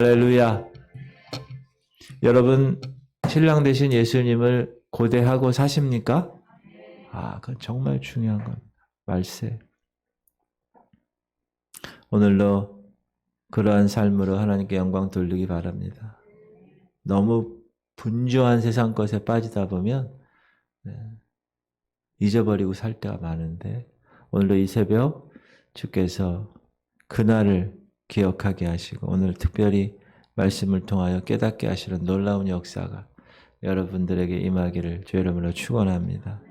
할렐루야. 여러분, 신랑 되신 예수님을 고대하고 사십니까? 그건 정말 중요한 겁니다. 말세. 오늘도 그러한 삶으로 하나님께 영광 돌리기 바랍니다. 너무 분주한 세상 것에 빠지다 보면 잊어버리고 살 때가 많은데, 오늘도 이 새벽 주께서 그날을 기억하게 하시고 오늘 특별히 말씀을 통하여 깨닫게 하시는 놀라운 역사가 여러분들에게 임하기를 주의 이름으로 축원합니다.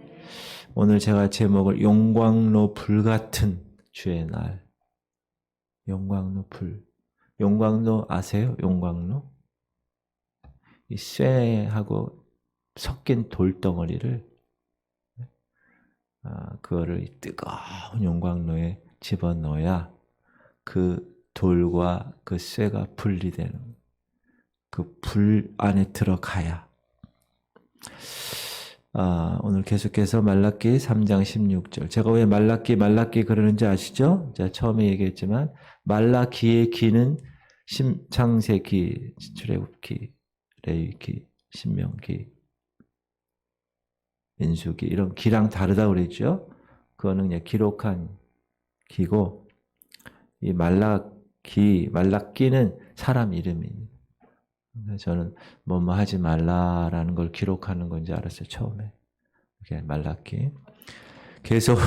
오늘 제가 제목을 용광로 불같은 주의 날. 용광로 불. 용광로 아세요? 용광로? 이 쇠하고 섞인 돌덩어리를 그거를 뜨거운 용광로에 집어넣어야 그 돌과 그 쇠가 분리되는, 그 불 안에 들어가야. 오늘 계속해서 말라기 3장 16절. 제가 왜 말라기 그러는지 아시죠? 제가 처음에 얘기했지만 말라기의 기는 창세기, 출애굽기, 레위기, 신명기, 민수기 이런 기랑 다르다고 그랬죠? 그거는 그냥 기록한 기고, 이 말라기는 사람 이름입니다. 저는 뭐뭐 하지 말라라는 걸 기록하는 건지 알았어요, 처음에. 이게 말라기. 계속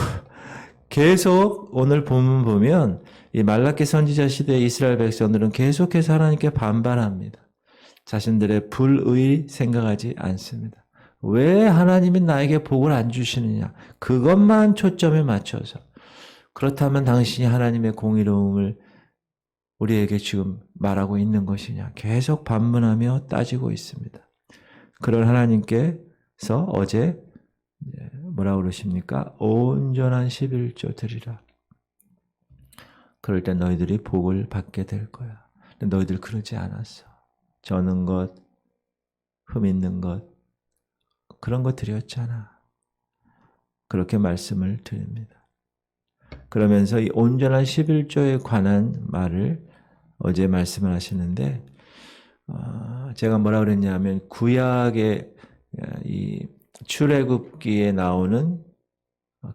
오늘 본문 보면 이 말라기 선지자 시대의 이스라엘 백성들은 계속해서 하나님께 반발합니다. 자신들의 불의 생각하지 않습니다. 왜 하나님이 나에게 복을 안 주시느냐? 그것만 초점에 맞춰서. 그렇다면 당신이 하나님의 공의로움을 우리에게 지금 말하고 있는 것이냐? 계속 반문하며 따지고 있습니다. 그런 하나님께서 어제 뭐라고 그러십니까? 온전한 11조 드리라. 그럴 때 너희들이 복을 받게 될 거야. 근데 너희들 그러지 않았어. 저는 것, 흠 있는 것, 그런 것 드렸잖아. 그렇게 말씀을 드립니다. 그러면서 이 온전한 11조에 관한 말을 어제 말씀을 하시는데, 제가 뭐라 그랬냐면 구약의 이 출애굽기에 나오는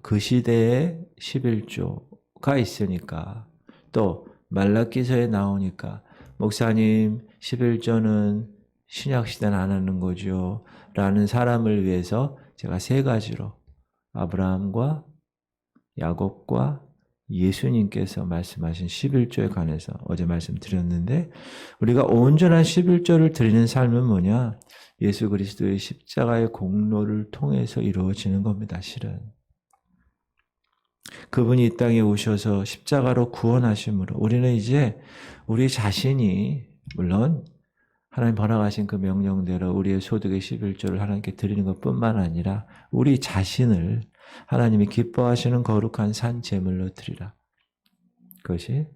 그 시대의 11조가 있으니까, 또 말라기서에 나오니까 목사님 11조는 신약 시대는 안 하는 거죠 라는 사람을 위해서 제가 세 가지로 아브라함과 야곱과 예수님께서 말씀하신 11조에 관해서 어제 말씀드렸는데, 우리가 온전한 11조를 드리는 삶은 뭐냐? 예수 그리스도의 십자가의 공로를 통해서 이루어지는 겁니다. 실은 그분이 이 땅에 오셔서 십자가로 구원하심으로 우리는 이제 우리 자신이, 물론 하나님 번역하신 그 명령대로 우리의 소득의 11조를 하나님께 드리는 것뿐만 아니라 우리 자신을 하나님이 기뻐하시는 거룩한 산 제물로 드리라. 그것이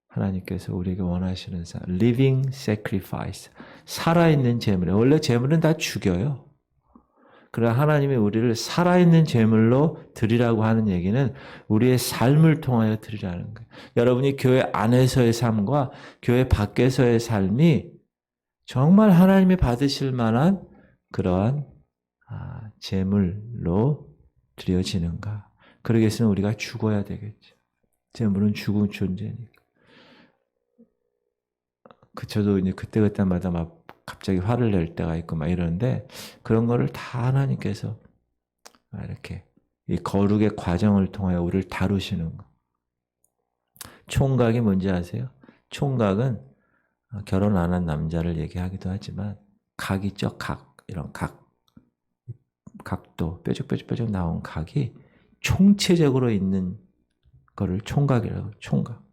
하나님께서 우리에게 원하시는 living sacrifice, 살아있는 제물이에요. 원래 제물은 다 죽여요. 그러나 하나님이 우리를 살아있는 제물로 드리라고 하는 얘기는 우리의 삶을 통하여 드리라는 거예요. 여러분이 교회 안에서의 삶과 교회 밖에서의 삶이 정말 하나님이 받으실 만한 그러한 제물로 드려지는가? 그러기 위해서는 우리가 죽어야 되겠죠. 제물은 죽은 존재니까. 저도 이제 그때마다 막 갑자기 화를 낼 때가 있고 막 이러는데, 그런 거를 다 하나님께서 이렇게 이 거룩의 과정을 통하여 우리를 다루시는 거. 총각이 뭔지 아세요? 총각은 결혼 안 한 남자를 얘기하기도 하지만 각 있죠? 각. 이런 각도 뾰족뾰족 나온 각이 총체적으로 있는 거를 총각이라고. 총각.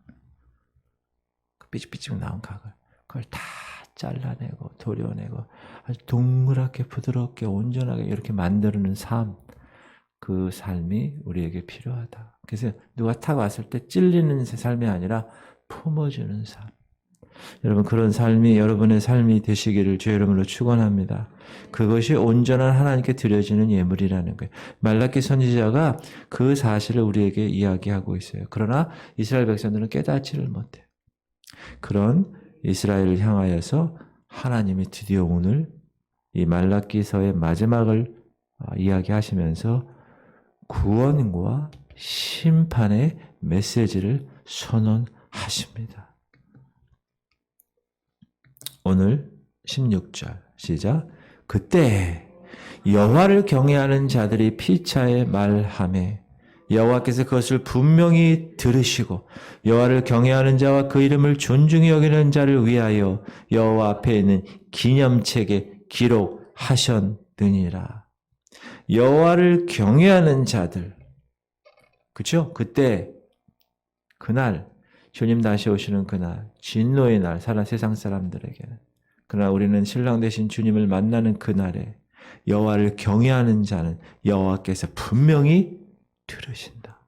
삐죽삐죽 나온 각을, 그걸 다 잘라내고 도려내고 아주 동그랗게 부드럽게 온전하게 이렇게 만드는 삶, 그 삶이 우리에게 필요하다. 그래서 누가 탁 왔을 때 찔리는 삶이 아니라 품어주는 삶. 여러분, 그런 삶이 여러분의 삶이 되시기를 주의 이름으로 축원합니다. 그것이 온전한 하나님께 드려지는 예물이라는 거예요. 말라기 선지자가 그 사실을 우리에게 이야기하고 있어요. 그러나 이스라엘 백성들은 깨닫지를 못해요. 그런 이스라엘을 향하여서 하나님이 드디어 오늘 이 말라기서의 마지막을 이야기하시면서 구원과 심판의 메시지를 선언하십니다. 오늘 16절 시작. 그때 여호와를 경외하는 자들이 피차에 말하매 여호와께서 그것을 분명히 들으시고 여호와를 경외하는 자와 그 이름을 존중히 여기는 자를 위하여 여호와 앞에 있는 기념책에 기록하셨느니라. 여호와를 경외하는 자들, 그렇죠? 그때 그날 주님 다시 오시는 그날, 진노의 날, 세상 사람들에게는. 그러나 우리는 신랑 되신 주님을 만나는 그날에 여호와를 경외하는 자는 여호와께서 분명히 들으신다.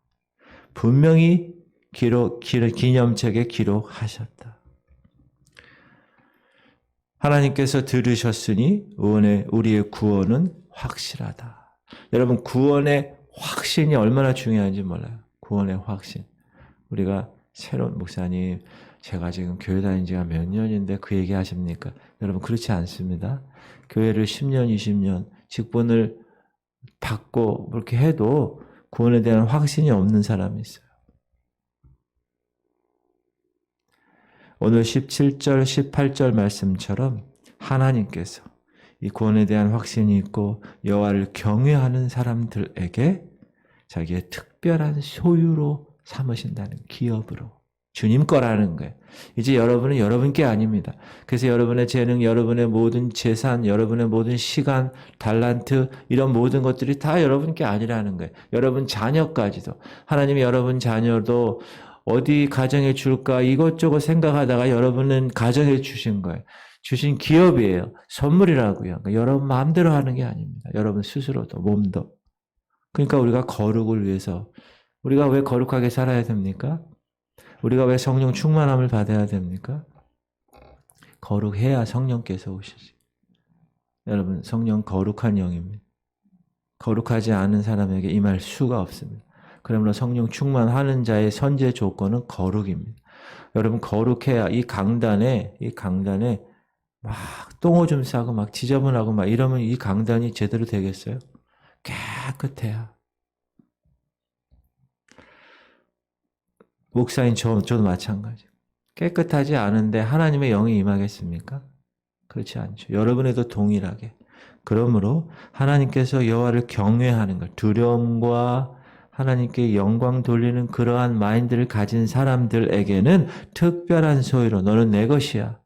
분명히 기념책에 기록하셨다. 하나님께서 들으셨으니 우리의 구원은 확실하다. 여러분, 구원의 확신이 얼마나 중요한지 몰라요. 구원의 확신. 우리가 새로운 목사님, 제가 지금 교회 다닌 지가 몇 년인데 그 얘기 하십니까? 여러분, 그렇지 않습니다. 교회를 10년, 20년 직분을 받고 그렇게 해도 구원에 대한 확신이 없는 사람이 있어요. 오늘 17절, 18절 말씀처럼 하나님께서 이 구원에 대한 확신이 있고 여호와를 경외하는 사람들에게 자기의 특별한 소유로 삼으신다는, 기업으로. 주님 거라는 거예요. 이제 여러분은 여러분 게 아닙니다. 그래서 여러분의 재능, 여러분의 모든 재산, 여러분의 모든 시간, 달란트, 이런 모든 것들이 다 여러분 게 아니라는 거예요. 여러분 자녀까지도. 하나님이 여러분 자녀도 어디 가정에 줄까 이것저것 생각하다가 여러분은 가정에 주신 거예요. 주신 기업이에요. 선물이라고요. 그러니까 여러분 마음대로 하는 게 아닙니다. 여러분 스스로도, 몸도. 그러니까 우리가 거룩을 위해서, 우리가 왜 거룩하게 살아야 됩니까? 우리가 왜 성령 충만함을 받아야 됩니까? 거룩해야 성령께서 오시지. 여러분, 성령 거룩한 영입니다. 거룩하지 않은 사람에게 임할 수가 없습니다. 그러므로 성령 충만하는 자의 선제 조건은 거룩입니다. 여러분, 거룩해야 이 강단에 막 똥오줌 싸고 막 지저분하고 막 이러면 이 강단이 제대로 되겠어요? 깨끗해야. 목사인 저도 마찬가지. 깨끗하지 않은데 하나님의 영이 임하겠습니까? 그렇지 않죠. 여러분에도 동일하게. 그러므로 하나님께서 여호와를 경외하는 것, 두려움과 하나님께 영광 돌리는 그러한 마인드를 가진 사람들에게는 특별한 소유로 너는 내 것이야.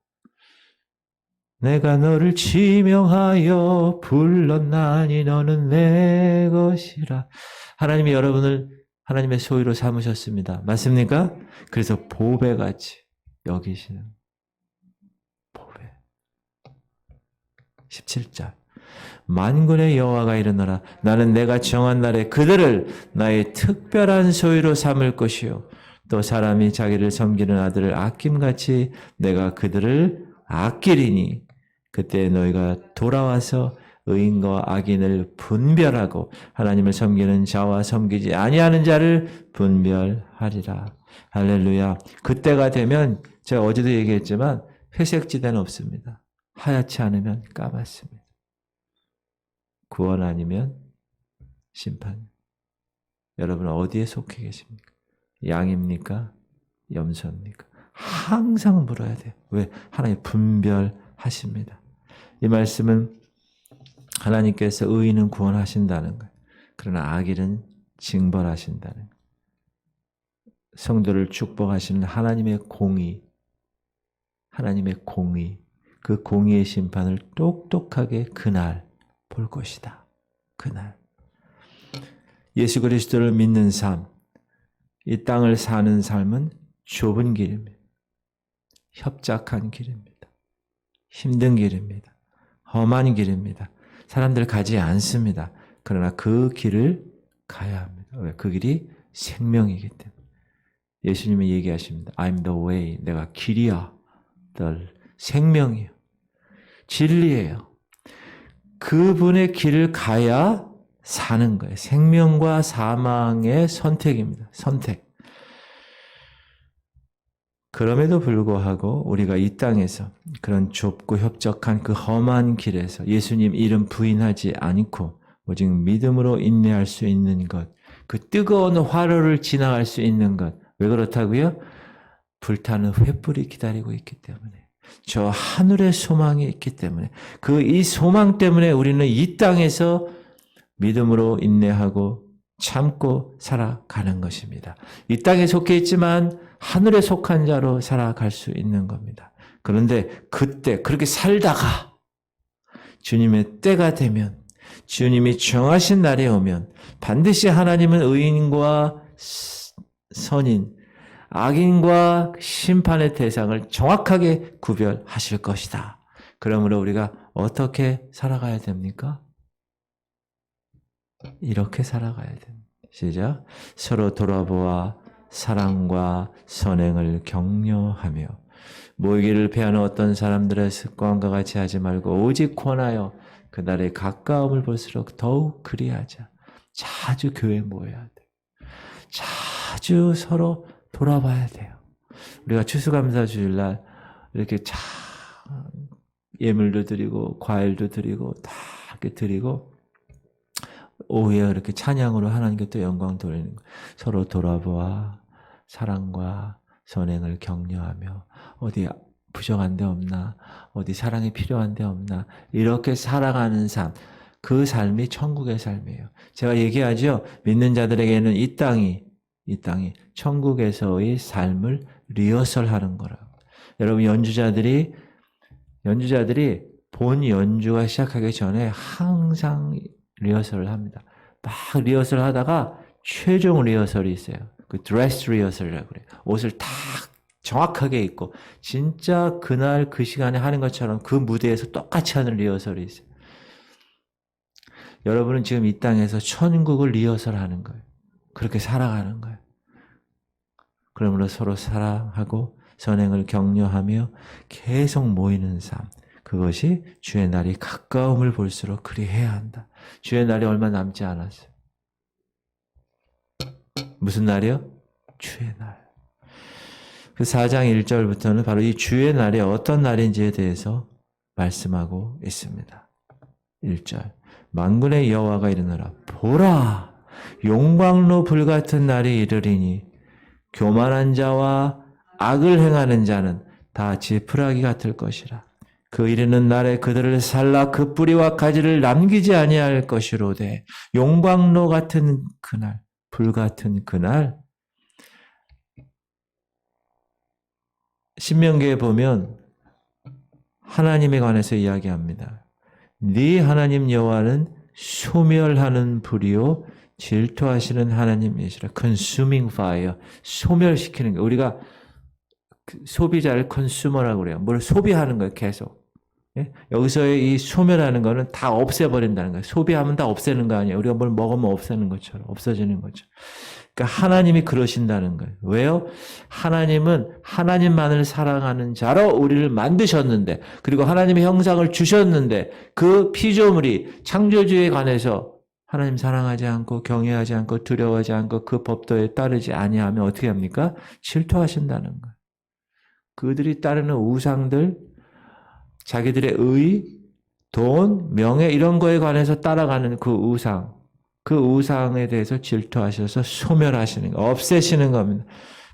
내가 너를 지명하여 불렀나니 너는 내 것이라. 하나님이 여러분을 하나님의 소유로 삼으셨습니다. 맞습니까? 그래서 보배같이 여기시는 보배. 17절. 만군의 여호와가 이르노라. 나는 내가 정한 날에 그들을 나의 특별한 소유로 삼을 것이요. 또 사람이 자기를 섬기는 아들을 아낌같이 내가 그들을 아끼리니 그때 너희가 돌아와서 의인과 악인을 분별하고 하나님을 섬기는 자와 섬기지 아니하는 자를 분별하리라. 할렐루야. 그때가 되면 제가 어제도 얘기했지만 회색지대는 없습니다. 하얗지 않으면 까맣습니다. 구원 아니면 심판. 여러분 어디에 속해 계십니까? 양입니까? 염소입니까? 항상 물어야 돼요. 왜? 하나님 분별하십니다. 이 말씀은 하나님께서 의인은 구원하신다는 거예요. 그러나 악인은 징벌하신다는 거예요. 성도를 축복하시는 하나님의 공의, 그 공의의 심판을 똑똑하게 그날 볼 것이다. 그날. 예수 그리스도를 믿는 삶, 이 땅을 사는 삶은 좁은 길입니다. 협착한 길입니다. 힘든 길입니다. 험한 길입니다. 사람들 가지 않습니다. 그러나 그 길을 가야 합니다. 왜? 그 길이 생명이기 때문에. 예수님이 얘기하십니다. I'm the way. 내가 길이야. the 생명이에요. 진리예요. 그분의 길을 가야 사는 거예요. 생명과 사망의 선택입니다. 선택. 그럼에도 불구하고 우리가 이 땅에서 그런 좁고 협적한 그 험한 길에서 예수님 이름 부인하지 않고 오직 믿음으로 인내할 수 있는 것, 그 뜨거운 화로를 지나갈 수 있는 것. 왜 그렇다고요? 불타는 횃불이 기다리고 있기 때문에. 저 하늘의 소망이 있기 때문에. 그 이 소망 때문에 우리는 이 땅에서 믿음으로 인내하고 참고 살아가는 것입니다. 이 땅에 속해 있지만 하늘에 속한 자로 살아갈 수 있는 겁니다. 그런데 그때 그렇게 살다가 주님의 때가 되면, 주님이 정하신 날이 오면 반드시 하나님은 의인과 선인, 악인과 심판의 대상을 정확하게 구별하실 것이다. 그러므로 우리가 어떻게 살아가야 됩니까? 이렇게 살아가야 됩니다. 시작. 서로 돌아보아 사랑과 선행을 격려하며 모이기를 패하는 어떤 사람들의 습관과 같이 하지 말고 오직 권하여 그날의 가까움을 볼수록 더욱 그리하자. 자주 교회에 모여야 돼. 자주 서로 돌아봐야 돼요. 우리가 추수감사 주일날 이렇게 예물도 드리고 과일도 드리고 다 이렇게 드리고 오후에 이렇게 찬양으로 하나님께 또 영광 돌리는 거예요. 서로 돌아보아 사랑과 선행을 격려하며 어디 부족한 데 없나, 어디 사랑이 필요한 데 없나, 이렇게 살아가는 삶, 그 삶이 천국의 삶이에요. 제가 얘기하죠. 믿는 자들에게는 이 땅이 천국에서의 삶을 리허설하는 거라고. 여러분 연주자들이 본 연주가 시작하기 전에 항상 리허설을 합니다. 막 리허설 하다가 최종 리허설이 있어요. 그 드레스 리허설이라고 그래요. 옷을 딱 정확하게 입고 진짜 그날 그 시간에 하는 것처럼 그 무대에서 똑같이 하는 리허설이 있어요. 여러분은 지금 이 땅에서 천국을 리허설하는 거예요. 그렇게 살아가는 거예요. 그러므로 서로 사랑하고 선행을 격려하며 계속 모이는 삶. 그것이 주의 날이 가까움을 볼수록 그리해야 한다. 주의 날이 얼마 남지 않았어요. 무슨 날이요? 주의 날. 그 4장 1절부터는 바로 이 주의 날이 어떤 날인지에 대해서 말씀하고 있습니다. 1절. 만군의 여호와가 이르노라. 보라! 용광로 불같은 날이 이르리니 교만한 자와 악을 행하는 자는 다 지푸라기 같을 것이라. 그 이르는 날에 그들을 살라 그 뿌리와 가지를 남기지 아니할 것이로되 용광로 같은 그날, 불 같은 그날. 신명기에 보면 하나님에 관해서 이야기합니다. 네 하나님 여호와는 소멸하는 불이요 질투하시는 하나님이시라. consuming fire. 소멸시키는 거. 우리가 소비자를 컨슈머라고 그래요. 뭘 소비하는 거예요, 계속. 예? 여기서의 이 소멸하는 거는 다 없애버린다는 거예요. 소비하면 다 없애는 거 아니에요. 우리가 뭘 먹으면 없애는 것처럼, 없어지는 거죠. 그러니까 하나님이 그러신다는 거예요. 왜요? 하나님은 하나님만을 사랑하는 자로 우리를 만드셨는데, 그리고 하나님의 형상을 주셨는데, 그 피조물이 창조주에 관해서 하나님 사랑하지 않고 경외하지 않고 두려워하지 않고 그 법도에 따르지 아니하면 어떻게 합니까? 질투하신다는 거예요. 그들이 따르는 우상들, 자기들의 의, 돈, 명예 이런 거에 관해서 따라가는 그 우상, 그 우상에 대해서 질투하셔서 소멸하시는 거, 없애시는 겁니다.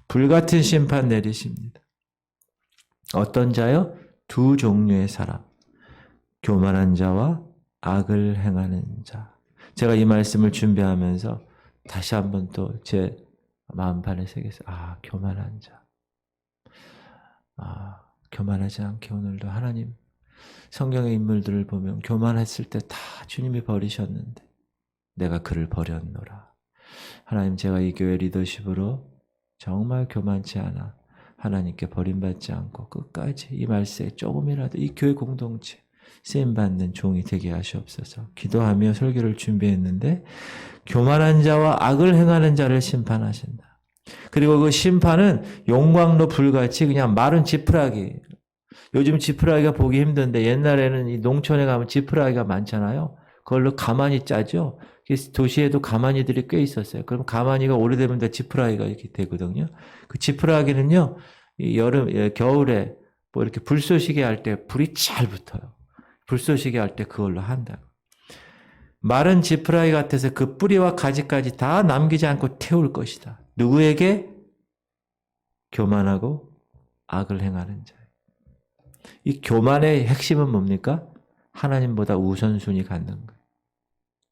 불같은 심판 내리십니다. 어떤 자요? 두 종류의 사람. 교만한 자와 악을 행하는 자. 제가 이 말씀을 준비하면서 다시 한번 또 제 마음판에 새겨서 교만한 자. 교만하지 않게 오늘도 하나님 성경의 인물들을 보면 교만했을 때 다 주님이 버리셨는데 내가 그를 버렸노라. 하나님 제가 이 교회 리더십으로 정말 교만치 않아 하나님께 버림받지 않고 끝까지 이 말씀에 조금이라도 이 교회 공동체 쓰임받는 종이 되게 하시옵소서. 기도하며 설교를 준비했는데 교만한 자와 악을 행하는 자를 심판하신다. 그리고 그 심판은 용광로 불같이 그냥 마른 지푸라기. 요즘 지푸라기가 보기 힘든데 옛날에는 이 농촌에 가면 지푸라기가 많잖아요. 그걸로 가마니 짜죠. 도시에도 가마니들이 꽤 있었어요. 그럼 가마니가 오래되면 다 지푸라기가 이렇게 되거든요. 그 지푸라기는요, 이 겨울에 뭐 이렇게 불쏘시개 할 때 불이 잘 붙어요. 불쏘시개 할 때 그걸로 한다. 마른 지푸라기 같아서 그 뿌리와 가지까지 다 남기지 않고 태울 것이다. 누구에게? 교만하고 악을 행하는 자. 이 교만의 핵심은 뭡니까? 하나님보다 우선순위 갖는 거예요.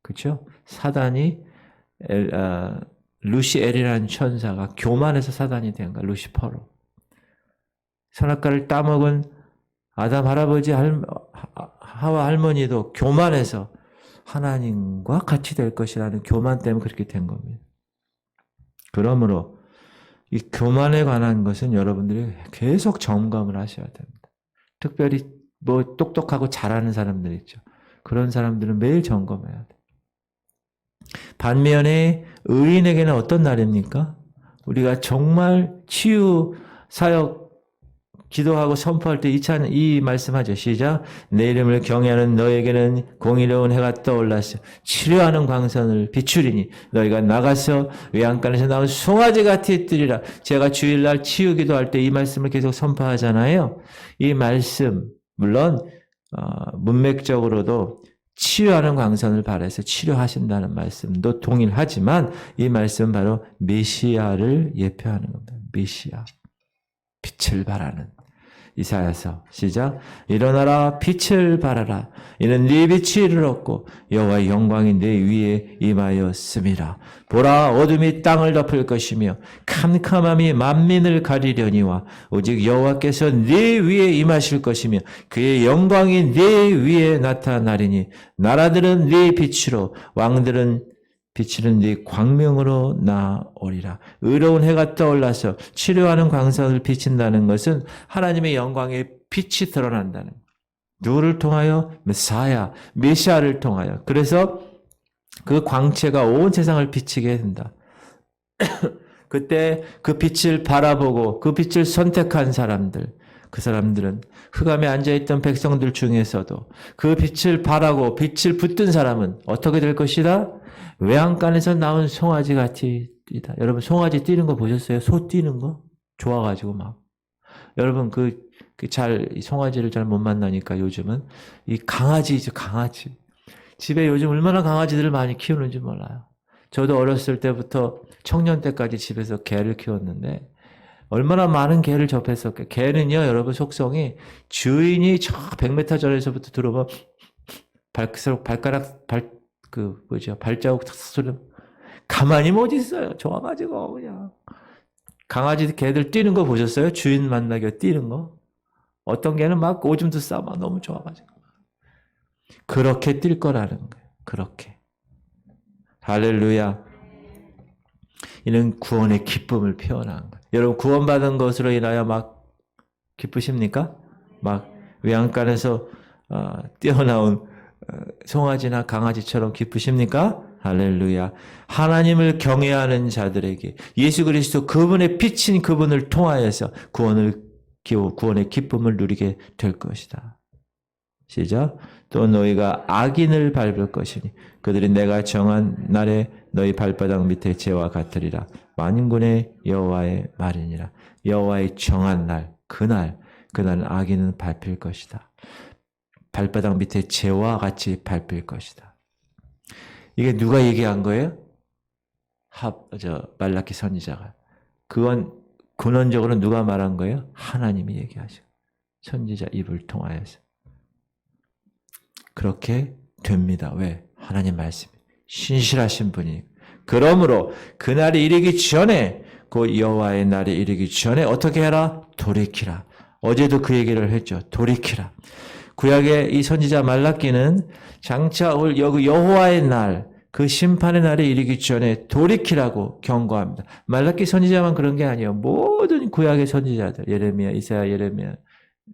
그렇죠? 사단이 루시엘이라는 천사가 교만해서 사단이 된 거야. 루시퍼로. 선악과를 따먹은 아담 할아버지 하와 할머니도 교만해서 하나님과 같이 될 것이라는 교만 때문에 그렇게 된 겁니다. 그러므로 이 교만에 관한 것은 여러분들이 계속 점검을 하셔야 됩니다. 특별히 뭐 똑똑하고 잘하는 사람들 있죠. 그런 사람들은 매일 점검해야 돼요. 반면에 의인에게는 어떤 날입니까? 우리가 정말 치유 사역 기도하고 선포할 때 이 말씀하죠. 시작. 내 이름을 경외하는 너에게는 공의로운 해가 떠올랐어. 치료하는 광선을 비추리니 너희가 나가서 외양간에서 나온 송아지 같이 뜨리라. 제가 주일날 치유 기도할 때 이 말씀을 계속 선포하잖아요. 이 말씀 물론 문맥적으로도 치유하는 광선을 발해서 치료하신다는 말씀도 동일하지만 이 말씀은 바로 메시아를 예표하는 겁니다. 메시아. 빛을 발하는. 이사야서 시작. 일어나라 빛을 발하라. 이는 네 빛이 이르렀고 여호와의 영광이 내 위에 임하였음이라. 보라 어둠이 땅을 덮을 것이며 캄캄함이 만민을 가리려니와 오직 여호와께서 네 위에 임하실 것이며 그의 영광이 네 위에 나타나리니 나라들은 네 빛으로 왕들은 비치는 네 광명으로 나오리라. 의로운 해가 떠올라서 치료하는 광선을 비친다는 것은 하나님의 영광의 빛이 드러난다는 거예요. 누구를 통하여? 메사야, 메시아를 통하여. 그래서 그 광채가 온 세상을 비치게 된다. 그때 그 빛을 바라보고 그 빛을 선택한 사람들, 그 사람들은 흑암에 앉아있던 백성들 중에서도 그 빛을 바라고 빛을 붙든 사람은 어떻게 될 것이다? 외양간에서 나온 송아지 같이 뛰다. 여러분 송아지 뛰는 거 보셨어요? 소 뛰는 거? 좋아가지고 막. 여러분 송아지를 잘 못 만나니까 요즘은 이 강아지죠, 강아지. 집에 요즘 얼마나 강아지들을 많이 키우는지 몰라요. 저도 어렸을 때부터 청년 때까지 집에서 개를 키웠는데 얼마나 많은 개를 접했었겠어요. 개는요, 여러분 속성이 주인이 저 100m 전에서부터 들어오면 발자국 탁 소리 가만히 못 있어요. 좋아가지고 그냥. 강아지 개들 뛰는 거 보셨어요? 주인 만나기 뛰는 거? 어떤 개는 막 오줌도 싸, 막 너무 좋아가지고. 그렇게 뛸 거라는 거예요. 그렇게. 할렐루야. 이는 구원의 기쁨을 표현한 거예요. 여러분 구원받은 것으로 인하여 막 기쁘십니까? 막 외양간에서 뛰어나온 송아지나 강아지처럼 기쁘십니까? 할렐루야. 하나님을 경외하는 자들에게 예수 그리스도 그분의 빛인 그분을 통하여서 구원의 기쁨을 누리게 될 것이다. 시작. 또 너희가 악인을 밟을 것이니 그들이 내가 정한 날에 너희 발바닥 밑에 재와 같으리라. 만군의 여호와의 말이니라. 여호와의 정한 날, 그날은 악인은 밟힐 것이다. 발바닥 밑에 재와 같이 밟힐 것이다. 이게 누가 얘기한 거예요? 말라키 선지자가. 그건 근원적으로 누가 말한 거예요? 하나님이 얘기하시고 선지자 입을 통하여서. 그렇게 됩니다. 왜? 하나님 말씀이 신실하신 분이. 그러므로 그날이 이르기 전에 그 여호와의 날이 이르기 전에 어떻게 해라? 돌이키라. 어제도 그 얘기를 했죠. 돌이키라. 구약의 이 선지자 말라기는 장차 올 여호와의 날, 그 심판의 날이 이르기 전에 돌이키라고 경고합니다. 말라기 선지자만 그런 게 아니에요. 모든 구약의 선지자들, 예레미야, 이사야,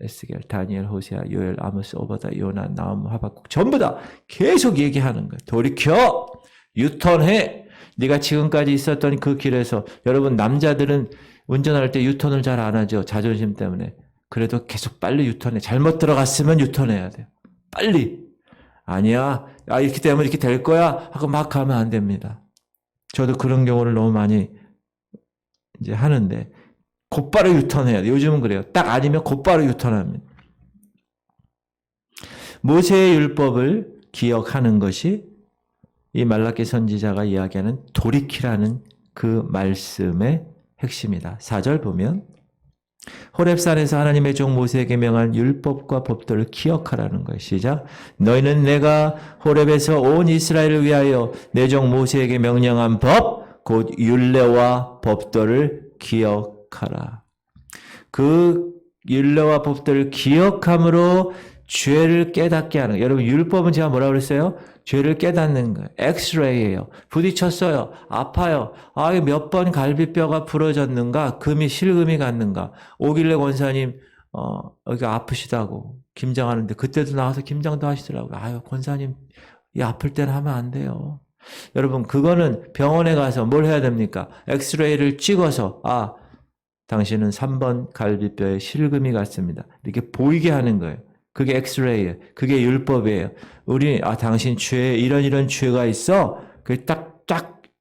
에스겔, 다니엘, 호세아, 요엘, 아모스, 오바다, 요나, 나움, 하박국 전부 다 계속 얘기하는 거예요. 돌이켜! 유턴해! 네가 지금까지 있었던 그 길에서. 여러분 남자들은 운전할 때 유턴을 잘 안 하죠. 자존심 때문에. 그래도 계속 빨리 유턴해. 잘못 들어갔으면 유턴해야 돼요. 빨리. 아니야. 이렇게 되면 이렇게 될 거야. 하고 막 가면 안 됩니다. 저도 그런 경우를 너무 많이 이제 하는데 곧바로 유턴해야 돼. 요즘은 그래요. 딱 아니면 곧바로 유턴합니다. 모세의 율법을 기억하는 것이 이 말라기 선지자가 이야기하는 돌이키라는 그 말씀의 핵심이다. 4절 보면 호렙산에서 하나님의 종 모세에게 명한 율법과 법도를 기억하라는 거예요. 시작. 너희는 내가 호렙에서 온 이스라엘을 위하여 내 종 모세에게 명령한 법, 곧 율례와 법도를 기억하라. 그 율례와 법도를 기억함으로 죄를 깨닫게 하는 거예요. 여러분 율법은 제가 뭐라고 그랬어요? 죄를 깨닫는 거예요. 엑스레이예요. 부딪혔어요. 아파요. 몇 번 갈비뼈가 부러졌는가? 실금이 갔는가? 오길래 권사님 여기가 아프시다고 김장하는데 그때도 나와서 김장도 하시더라고요. 권사님 이 아플 때는 하면 안 돼요. 여러분 그거는 병원에 가서 뭘 해야 됩니까? 엑스레이를 찍어서 당신은 3번 갈비뼈에 실금이 갔습니다. 이렇게 보이게 하는 거예요. 그게 엑스레이예요. 그게 율법이에요. 당신 죄에 이런 죄가 있어. 그게 딱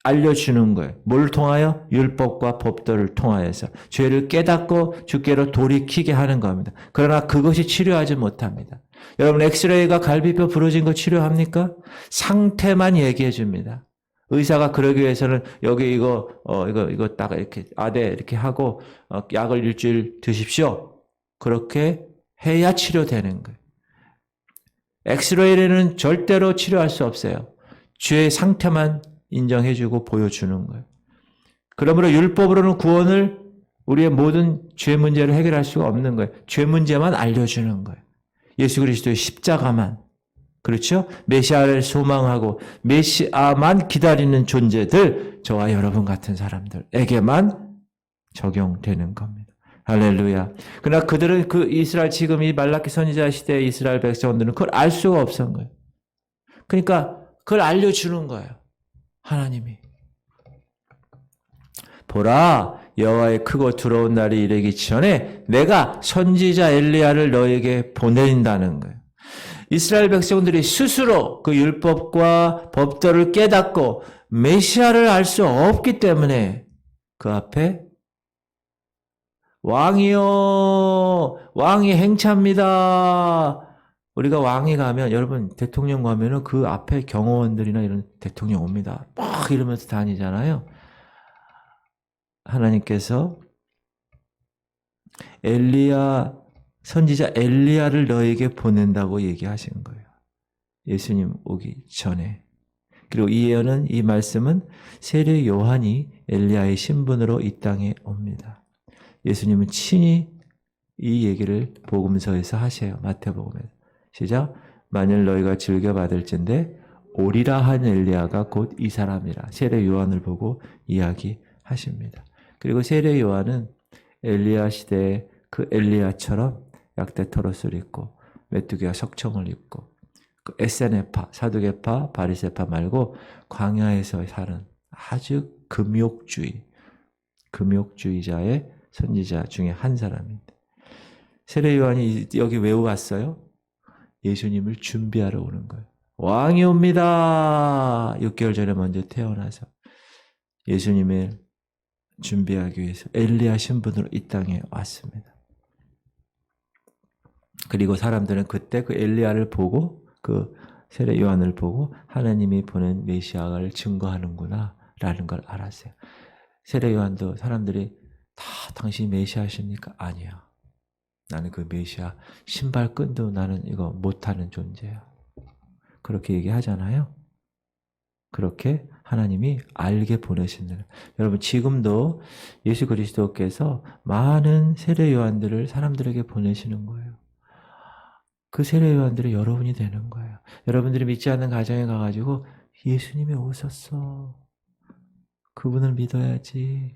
알려주는 거예요. 뭘 통하여? 율법과 법도를 통하여서 죄를 깨닫고 주께로 돌이키게 하는 겁니다. 그러나 그것이 치료하지 못합니다. 여러분 엑스레이가 갈비뼈 부러진 거 치료합니까? 상태만 얘기해 줍니다. 의사가 그러기 위해서는 여기 이거 딱 이렇게 이렇게 하고 약을 일주일 드십시오. 그렇게 해야 치료되는 거예요. 엑스레이는 절대로 치료할 수 없어요. 죄의 상태만 인정해주고 보여주는 거예요. 그러므로 율법으로는 구원을 우리의 모든 죄 문제를 해결할 수가 없는 거예요. 죄 문제만 알려주는 거예요. 예수 그리스도의 십자가만. 그렇죠? 메시아를 소망하고 메시아만 기다리는 존재들, 저와 여러분 같은 사람들에게만 적용되는 겁니다. 할렐루야. 그러나 그들은 이스라엘 지금 이 말라기 선지자 시대의 이스라엘 백성들은 그걸 알 수가 없었던 거예요. 그러니까 그걸 알려주는 거예요. 하나님이. 보라, 여호와의 크고 두려운 날이 이르기 전에 내가 선지자 엘리야를 너에게 보낸다는 거예요. 이스라엘 백성들이 스스로 그 율법과 법도를 깨닫고 메시아를 알 수 없기 때문에 그 앞에 왕이요, 왕이 행차입니다. 우리가 왕이 가면, 여러분 대통령 가면은 그 앞에 경호원들이나 이런 대통령 옵니다. 막 이러면서 다니잖아요. 하나님께서 선지자 엘리야를 너에게 보낸다고 얘기하신 거예요. 예수님 오기 전에. 그리고 이 말씀은 세례 요한이 엘리야의 신분으로 이 땅에 옵니다. 예수님은 친히 이 얘기를 복음서에서 하셔요. 마태복음에서. 시작. 만일 너희가 즐겨받을진대 오리라 한 엘리야가 곧 이 사람이라. 세례 요한을 보고 이야기하십니다. 그리고 세례 요한은 엘리야 시대의 그 엘리야처럼 약대 털옷을 입고 메뚜기와 석청을 입고 그 에세네파, 사두개파, 바리새파 말고 광야에서 사는 아주 금욕주의자의 선지자 중에 한 사람입니다. 세례 요한이 여기 왜 왔어요? 예수님을 준비하러 오는 거예요. 왕이 옵니다. 6개월 전에 먼저 태어나서 예수님을 준비하기 위해서 엘리야 신분으로 이 땅에 왔습니다. 그리고 사람들은 그때 그 엘리야를 보고 그 세례 요한을 보고 하나님이 보낸 메시아를 증거하는구나 라는 걸 알았어요. 세례 요한도 사람들이 다 당신이 메시아십니까? 아니야. 나는 그 메시아 신발끈도 나는 이거 못하는 존재야. 그렇게 얘기하잖아요. 그렇게 하나님이 알게 보내신다. 여러분 지금도 예수 그리스도께서 많은 세례 요한들을 사람들에게 보내시는 거예요. 그 세례 요한들이 여러분이 되는 거예요. 여러분들이 믿지 않는 가정에 가가지고 예수님이 오셨어. 그분을 믿어야지.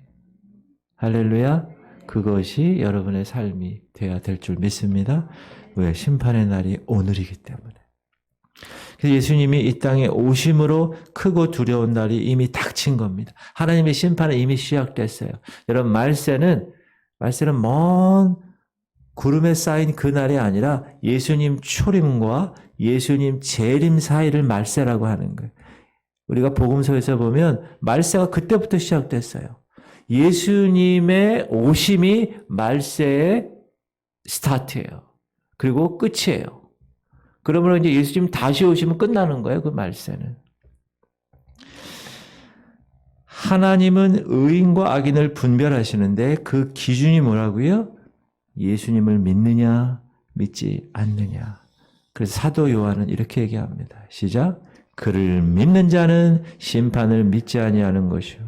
할렐루야. 그것이 여러분의 삶이 되어야 될 줄 믿습니다. 왜? 심판의 날이 오늘이기 때문에. 그래서 예수님이 이 땅에 오심으로 크고 두려운 날이 이미 닥친 겁니다. 하나님의 심판은 이미 시작됐어요. 여러분 말세는 먼 구름에 쌓인 그 날이 아니라 예수님 초림과 예수님 재림 사이를 말세라고 하는 거예요. 우리가 복음서에서 보면 말세가 그때부터 시작됐어요. 예수님의 오심이 말세의 스타트예요. 그리고 끝이에요. 그러면 이제 예수님 다시 오시면 끝나는 거예요. 그 말세는. 하나님은 의인과 악인을 분별하시는데 그 기준이 뭐라고요? 예수님을 믿느냐, 믿지 않느냐. 그래서 사도 요한은 이렇게 얘기합니다. 시작. 그를 믿는 자는 심판을 믿지 아니하는 것이요.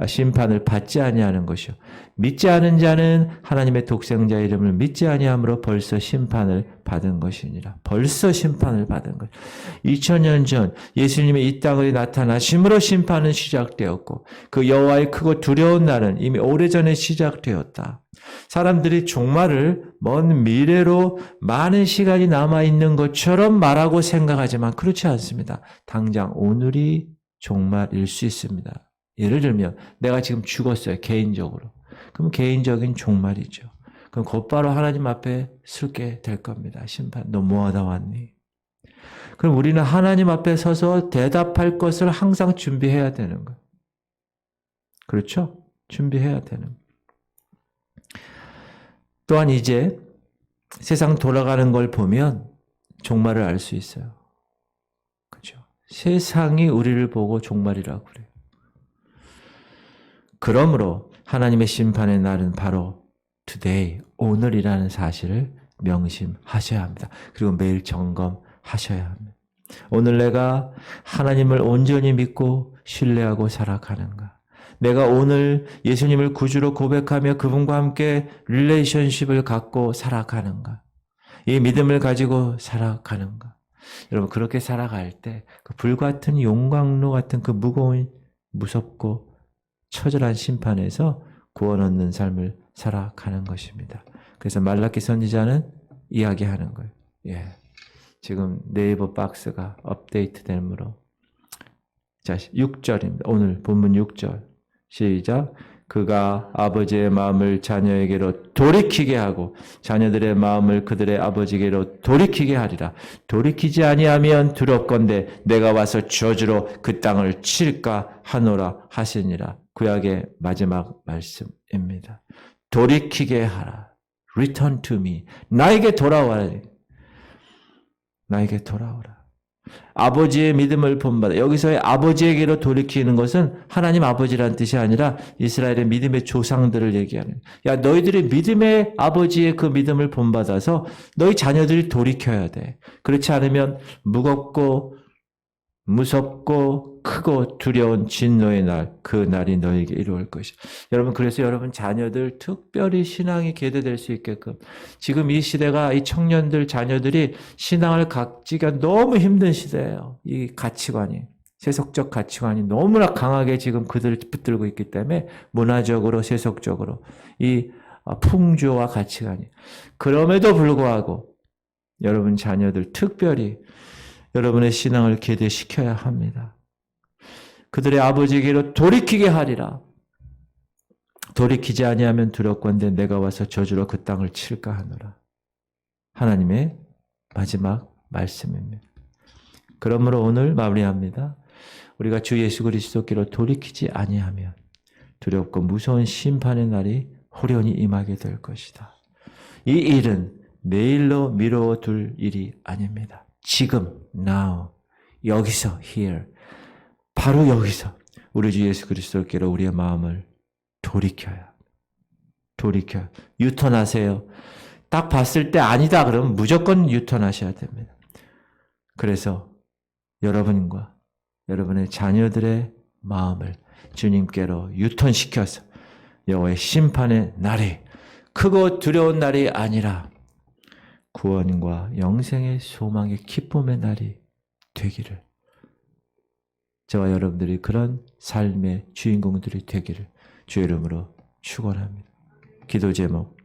심판을 받지 아니하는 것이요. 믿지 않은 자는 하나님의 독생자 이름을 믿지 아니함으로 벌써 심판을 받은 것이니라. 벌써 심판을 받은 것. 2000년 전 예수님의 이 땅에 나타나심으로 심판은 시작되었고 그 여호와의 크고 두려운 날은 이미 오래전에 시작되었다. 사람들이 종말을 먼 미래로 많은 시간이 남아있는 것처럼 말하고 생각하지만 그렇지 않습니다. 당장 오늘이 종말일 수 있습니다. 예를 들면 내가 지금 죽었어요. 개인적으로. 그럼 개인적인 종말이죠. 그럼 곧바로 하나님 앞에 서게 될 겁니다. 심판. 너 뭐하다 왔니? 그럼 우리는 하나님 앞에 서서 대답할 것을 항상 준비해야 되는 거예요. 그렇죠? 준비해야 되는 거예요. 또한 이제 세상 돌아가는 걸 보면 종말을 알 수 있어요. 그렇죠? 세상이 우리를 보고 종말이라고 그래요. 그러므로 하나님의 심판의 날은 바로 today, 오늘이라는 사실을 명심하셔야 합니다. 그리고 매일 점검하셔야 합니다. 오늘 내가 하나님을 온전히 믿고 신뢰하고 살아가는가? 내가 오늘 예수님을 구주로 고백하며 그분과 함께 릴레이션십을 갖고 살아가는가? 이 믿음을 가지고 살아가는가? 여러분 그렇게 살아갈 때 그 불같은 용광로 같은 그 무거운 무섭고 처절한 심판에서 구원 얻는 삶을 살아가는 것입니다. 그래서 말라기 선지자는 이야기하는 거예요. 예. 지금 네이버 박스가 업데이트되므로. 자, 6절입니다. 오늘 본문 6절. 시작. 그가 아버지의 마음을 자녀에게로 돌이키게 하고 자녀들의 마음을 그들의 아버지에게로 돌이키게 하리라. 돌이키지 아니하면 두렵건대 내가 와서 저주로 그 땅을 칠까 하노라 하시니라. 구약의 마지막 말씀입니다. 돌이키게 하라. Return to me. 나에게 돌아와라. 나에게 돌아오라. 아버지의 믿음을 본받아. 여기서의 아버지에게로 돌이키는 것은 하나님 아버지라는 뜻이 아니라 이스라엘의 믿음의 조상들을 얘기하는. 야, 너희들이 믿음의 아버지의 그 믿음을 본받아서 너희 자녀들이 돌이켜야 돼. 그렇지 않으면 무겁고 무섭고 크고 두려운 진노의 날, 그 날이 너에게 이루어질 것이다. 여러분, 그래서 여러분 자녀들 특별히 신앙이 계대될 수 있게끔 지금 이 시대가 이 청년들 자녀들이 신앙을 갖기가 너무 힘든 시대예요. 이 가치관이. 세속적 가치관이 너무나 강하게 지금 그들을 붙들고 있기 때문에 문화적으로 세속적으로 이 풍조와 가치관이. 그럼에도 불구하고 여러분 자녀들 특별히 여러분의 신앙을 계대시켜야 합니다. 그들의 아버지에게로 돌이키게 하리라. 돌이키지 아니하면 두렵건대 내가 와서 저주로 그 땅을 칠까 하노라. 하나님의 마지막 말씀입니다. 그러므로 오늘 마무리합니다. 우리가 주 예수 그리스도께로 돌이키지 아니하면 두렵고 무서운 심판의 날이 호련히 임하게 될 것이다. 이 일은 내일로 미뤄둘 일이 아닙니다. 지금, now, 여기서, here, 바로 여기서 우리 주 예수 그리스도께로 우리의 마음을 돌이켜야. 유턴하세요. 딱 봤을 때 아니다 그러면 무조건 유턴하셔야 됩니다. 그래서 여러분과 여러분의 자녀들의 마음을 주님께로 유턴시켜서 여호와의 심판의 날이 크고 두려운 날이 아니라 구원과 영생의 소망의 기쁨의 날이 되기를, 저와 여러분들이 그런 삶의 주인공들이 되기를 주의 이름으로 축원합니다. 기도 제목.